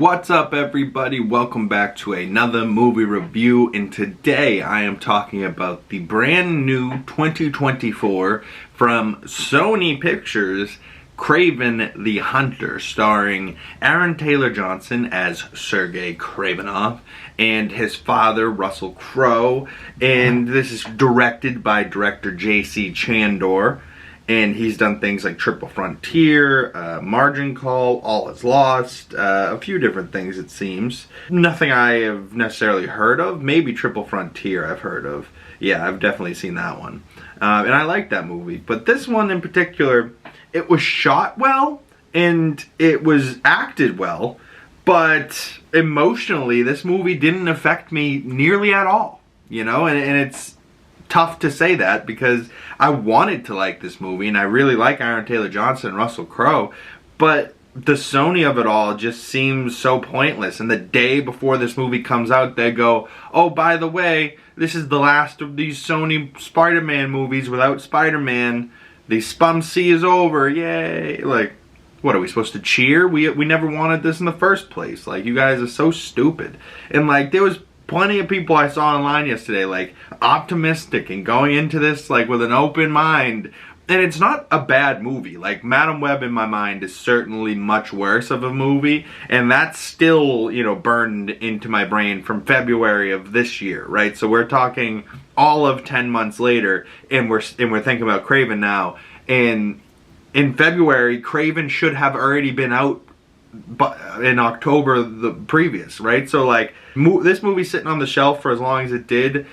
What's up, everybody? Welcome back to another movie review, and today I am talking about the brand new 2024 from Sony Pictures, Kraven the Hunter, starring Aaron Taylor Johnson as Sergei Kravenov and his father Russell Crowe, and this is directed by director J.C. Chandor. And he's done things like Triple Frontier, Margin Call, All Is Lost, a few different things it seems. Nothing I have necessarily heard of. Maybe Triple Frontier I've heard of. Yeah, I've definitely seen that one. And I like that movie. But this one in particular, it was shot well and it was acted well. But emotionally, this movie didn't affect me nearly at all. You know, and it's tough to say that because I wanted to like this movie and I really like Aaron Taylor Johnson and Russell Crowe, but the Sony of it all just seems so pointless. And the day before this movie comes out, they go, oh, by the way, this is the last of these Sony Spider-Man movies without Spider-Man. The Spum C is over, yay. Like, what, are we supposed to cheer? We never wanted this in the first place. Like, you guys are so stupid. And like, there was plenty of people I saw online yesterday, like, optimistic and going into this, like, with an open mind. And it's not a bad movie. Like, Madam Web, in my mind, is certainly much worse of a movie. And that's still, you know, burned into my brain from February of this year, right? So we're talking all of 10 months later, and we're thinking about Kraven now. And in February, Kraven should have already been out in October the previous, right? So like, this movie sitting on the shelf for as long as it did,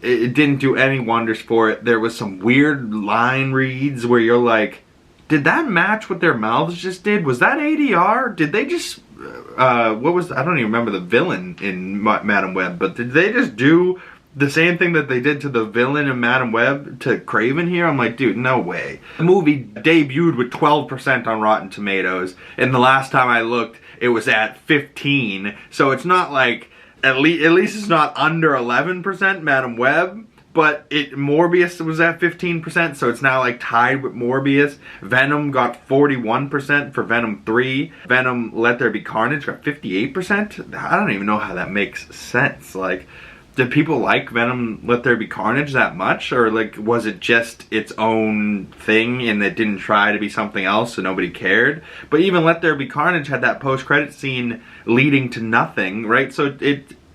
it didn't do any wonders for it. There was some weird line reads where you're like, did that match what their mouths just did? Was that ADR? Did they just what was, I don't even remember the villain in Madam Web, but did they just do the same thing that they did to the villain in Madam Web to Kraven here? I'm like, dude, no way. The movie debuted with 12% on Rotten Tomatoes, and the last time I looked, it was at 15. So it's not like, at least it's not under 11%, Madam Web, but Morbius was at 15%, so it's now like tied with Morbius. Venom got 41% for Venom 3. Venom Let There Be Carnage got 58%. I don't even know how that makes sense. Like, did people like Venom Let There Be Carnage that much? Or like, was it just its own thing and it didn't try to be something else so nobody cared? But even Let There Be Carnage had that post-credit scene leading to nothing, right? So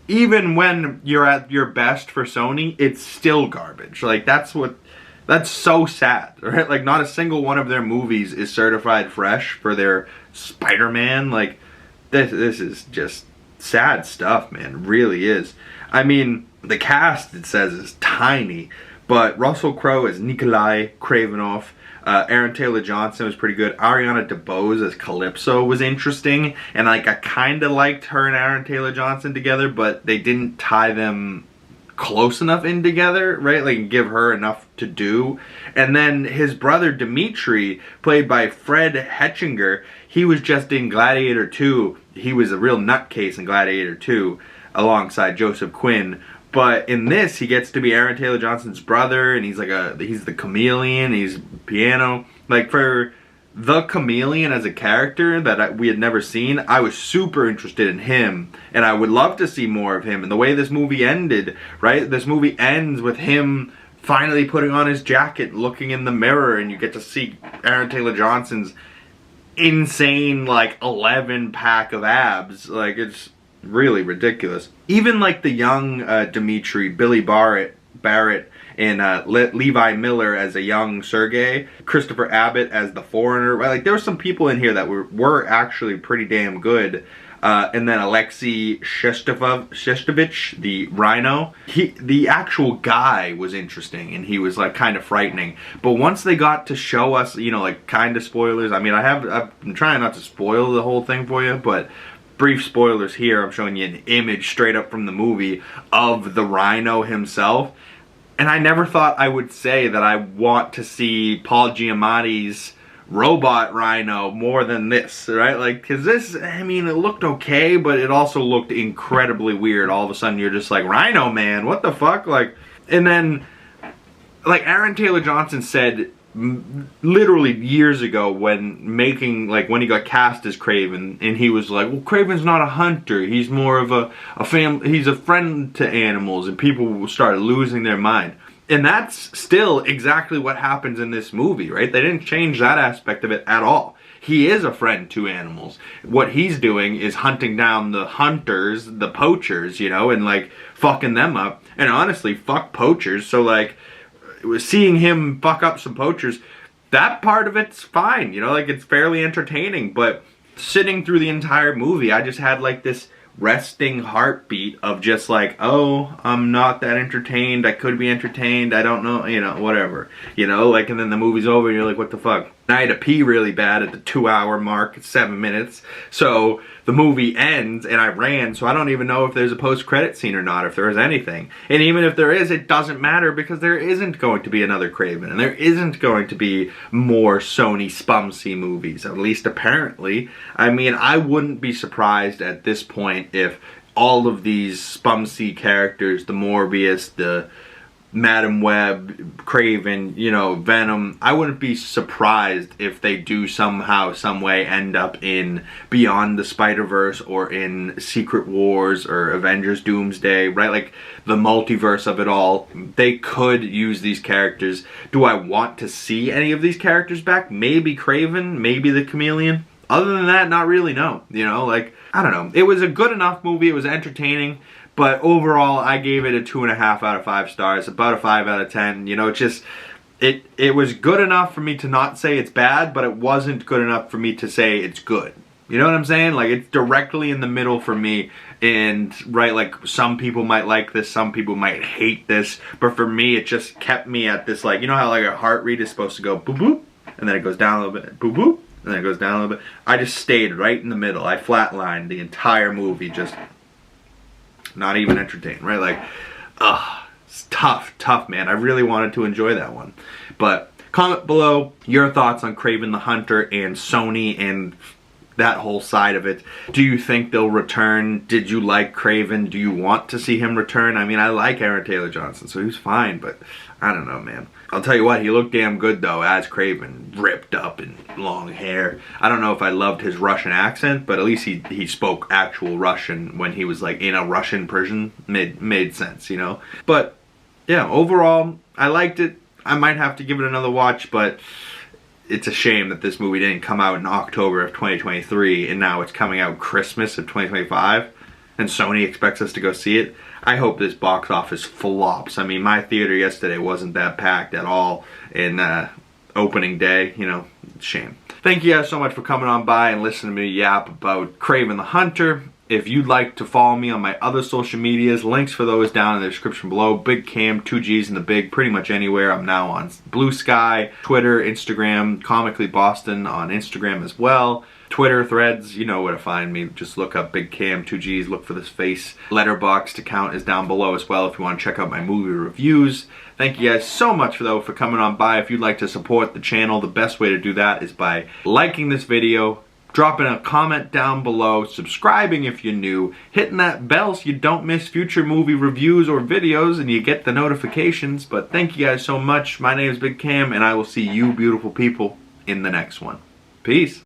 even when you're at your best for Sony, it's still garbage. Like, that's so sad, right? Like, not a single one of their movies is certified fresh for their Spider-Man. Like, this is just sad stuff, man. It really is. I mean, the cast, it says, is tiny, but Russell Crowe as Nikolai Kravenov, Aaron Taylor Johnson was pretty good. Ariana DeBose as Calypso was interesting, and like, I kind of liked her and Aaron Taylor Johnson together, but they didn't tie them close enough in together, right? Like, give her enough to do. And then his brother Dimitri, played by Fred Hetchinger, he was just in Gladiator 2. He was a real nutcase in Gladiator 2. Alongside Joseph Quinn, but in this he gets to be Aaron Taylor Johnson's brother, and he's the chameleon, he's piano. Like, for the chameleon as a character that we had never seen, I was super interested in him, and I would love to see more of him. And the way this movie ended, right? This movie ends with him finally putting on his jacket, looking in the mirror, and you get to see Aaron Taylor Johnson's insane, like, 11-pack of abs. Like, it's really ridiculous. Even like the young Dimitri, Billy Barrett, and Levi Miller as a young Sergei, Christopher Abbott as the foreigner. Right? Like, there were some people in here that were actually pretty damn good. And then Alexei Shestovich, the Rhino. The actual guy was interesting, and he was like kind of frightening. But once they got to show us, you know, like, kind of spoilers. I mean, I'm trying not to spoil the whole thing for you, but brief spoilers here. I'm showing you an image straight up from the movie of the Rhino himself. And I never thought I would say that I want to see Paul Giamatti's robot Rhino more than this, right? Like, because this, I mean, it looked okay, but it also looked incredibly weird. All of a sudden, you're just like, Rhino Man, what the fuck? Like, and then, like, Aaron Taylor Johnson said literally years ago when when he got cast as Kraven, and he was like, well, Kraven's not a hunter, he's more of a he's a friend to animals, and people started losing their mind. And that's still exactly what happens in this movie, right? They didn't change that aspect of it at all. He is a friend to animals. What he's doing is hunting down the hunters, the poachers, you know, and like fucking them up. And honestly, fuck poachers. So like, seeing him fuck up some poachers, that part of it's fine, you know, like it's fairly entertaining. But sitting through the entire movie, I just had like this resting heartbeat of just like, oh, I'm not that entertained, I could be entertained, I don't know, you know, whatever, you know, like, and then the movie's over and you're like, what the fuck? And I had to pee really bad at the 2-hour mark, 7 minutes, so the movie ends and I ran, so I don't even know if there's a post-credit scene or not, if there is anything. And even if there is, it doesn't matter, because there isn't going to be another Kraven, and there isn't going to be more Sony Spumsy movies, at least apparently. I mean, I wouldn't be surprised at this point if all of these Spumsy characters, the Morbius, the Madam Web, Kraven, you know, Venom, I wouldn't be surprised if they do somehow, some way end up in Beyond the Spider-Verse or in Secret Wars or Avengers Doomsday, right? Like the multiverse of it all. They could use these characters. Do I want to see any of these characters back? Maybe Kraven, maybe the Chameleon. Other than that, not really, no. You know, like, I don't know. It was a good enough movie. It was entertaining. But overall, I gave it a 2.5 out of 5 stars, about a 5 out of 10. You know, it just, it was good enough for me to not say it's bad, but it wasn't good enough for me to say it's good. You know what I'm saying? Like, it's directly in the middle for me. And, right, like, some people might like this, some people might hate this. But for me, it just kept me at this, like, you know how, like, a heart rate is supposed to go boop boop? And then it goes down a little bit, boop boop? And then it goes down a little bit. I just stayed right in the middle. I flatlined the entire movie, just not even entertained, right? Like, it's tough, man. I really wanted to enjoy that one. But comment below your thoughts on Kraven the Hunter and Sony and that whole side of it. Do you think they'll return? Did you like Kraven? Do you want to see him return? I mean, I like Aaron Taylor Johnson, so he's fine, but I don't know, man. I'll tell you what, he looked damn good, though, as Kraven, ripped up and long hair. I don't know if I loved his Russian accent, but at least he spoke actual Russian when he was, like, in a Russian prison. Made sense, you know? But, yeah, overall, I liked it. I might have to give it another watch, but it's a shame that this movie didn't come out in October of 2023, and now it's coming out Christmas of 2025, and Sony expects us to go see it. I hope this box office flops. I mean, my theater yesterday wasn't that packed at all in opening day, you know, shame. Thank you guys so much for coming on by and listening to me yap about Kraven the Hunter. If you'd like to follow me on my other social medias, links for those down in the description below. Big Cam, 2 G's in the Big, pretty much anywhere. I'm now on Blue Sky, Twitter, Instagram, COMICALLYBOSTON on Instagram as well. Twitter, Threads, you know where to find me. Just look up Big Cam, 2 G's, look for this face. Letterboxd account is down below as well if you want to check out my movie reviews. Thank you guys so much for coming on by. If you'd like to support the channel, the best way to do that is by liking this video, dropping a comment down below, subscribing if you're new, hitting that bell so you don't miss future movie reviews or videos and you get the notifications. But thank you guys so much. My name is Big Cam, and I will see you beautiful people in the next one. Peace.